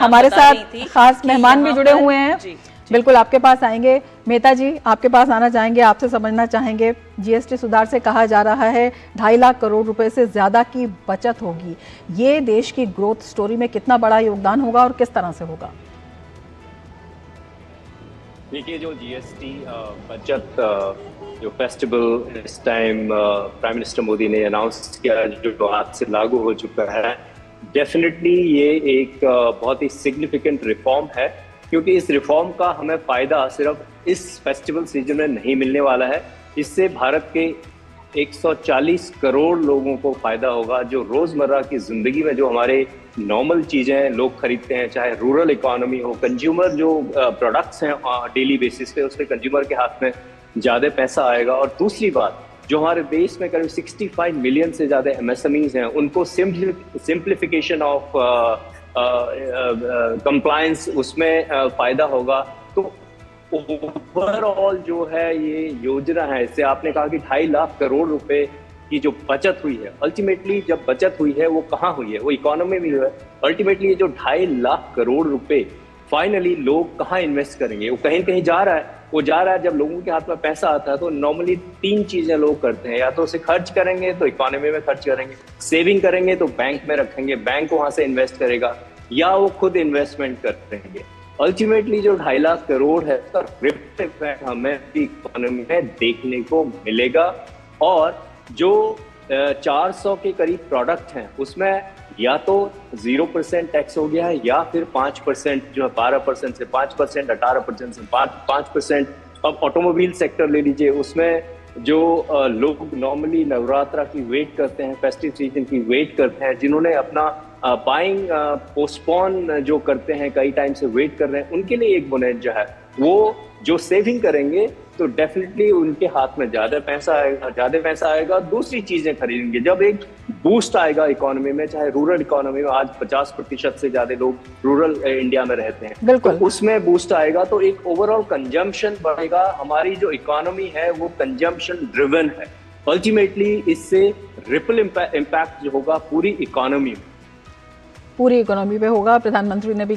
हमारे साथ खास मेहमान भी जुड़े हुए हैं। बिल्कुल आपके पास आएंगे। मेहता जी, आपके पास आना चाहेंगे, आपसे समझना चाहेंगे, जीएसटी सुधार से कहा जा रहा है 2.5 लाख करोड़ रुपए से ज्यादा की बचत होगी। ये देश की ग्रोथ स्टोरी में कितना बड़ा योगदान होगा और किस तरह से होगा? देखिए, जो जीएसटी बचत जो फेस्टिवल इस टाइम प्राइम मिनिस्टर मोदी ने अनाउंस किया, जो आज से लागू हो चुका है, डेफिनेटली ये एक बहुत ही सिग्निफिकेंट रिफॉर्म है, क्योंकि इस रिफॉर्म का हमें फायदा सिर्फ इस फेस्टिवल सीजन में नहीं मिलने वाला है। इससे भारत के 140 करोड़ लोगों को फायदा होगा, जो रोजमर्रा की जिंदगी में जो हमारे नॉर्मल चीजें लोग खरीदते हैं, चाहे रूरल इकोनॉमी हो, कंज्यूमर जो प्रोडक्ट्स हैं डेली बेसिस पे, उसमें कंज्यूमर के हाथ में ज्यादा पैसा आएगा। और दूसरी बात, जो हमारे देश में करीब 65 मिलियन से ज्यादा एमएसएमईज हैं, उनको सिंप्लीफिकेशन ऑफ कंप्लायंस, उसमें फायदा होगा। तो ओवरऑल जो है ये योजना है, इससे आपने कहा कि 2.5 लाख करोड़ रुपए की जो बचत हुई है, अल्टीमेटली जब बचत हुई है वो कहाँ हुई है? वो इकोनॉमी में हुई है। अल्टीमेटली ये जो 2.5 लाख करोड़ रुपए फाइनली लोग कहाँ इन्वेस्ट करेंगे? वो कहीं कहीं जा रहा है। वो जा रहा है, जब लोगों के हाथ में पैसा आता है तो नॉर्मली 3 चीजें लोग करते हैं, या तो उसे खर्च करेंगे तो इकोनॉमी में खर्च करेंगे, सेविंग करेंगे तो बैंक में रखेंगे, बैंक वहां से इन्वेस्ट करेगा, या वो खुद इन्वेस्टमेंट करेंगे। अल्टीमेटली जो 2.5 लाख करोड़ है उसका रिपल इफेक्ट हमें इकोनॉमी में देखने को मिलेगा। और जो 400 के करीब प्रोडक्ट हैं उसमें या तो 0% टैक्स हो गया है, या फिर 5% जो है 12% से 5%, 18% से 5%। अब ऑटोमोबाइल सेक्टर ले लीजिए, उसमें जो लोग नॉर्मली नवरात्रा की वेट करते हैं, फेस्टिव सीजन की वेट करते हैं, जिन्होंने अपना बाइंग पोस्टपोन जो करते हैं, कई टाइम से वेट कर रहे हैं, उनके लिए एक बोनस जो है, वो जो सेविंग करेंगे तो डेफिनेटली उनके हाथ में ज्यादा पैसा आएगा, दूसरी चीजें खरीदेंगे। जब एक बूस्ट आएगा इकोनॉमी में, चाहे रूरल इकोनॉमी में आज 50% से ज्यादा लोग रूरल इंडिया में रहते हैं, तो उसमें बूस्ट आएगा तो एक ओवरऑल कंजम्पशन बढ़ेगा। हमारी जो इकोनॉमी है वो कंजम्पशन ड्रिवन है। अल्टीमेटली इससे रिपल इम्पैक्ट जो होगा पूरी इकोनॉमी पे होगा। प्रधानमंत्री ने भी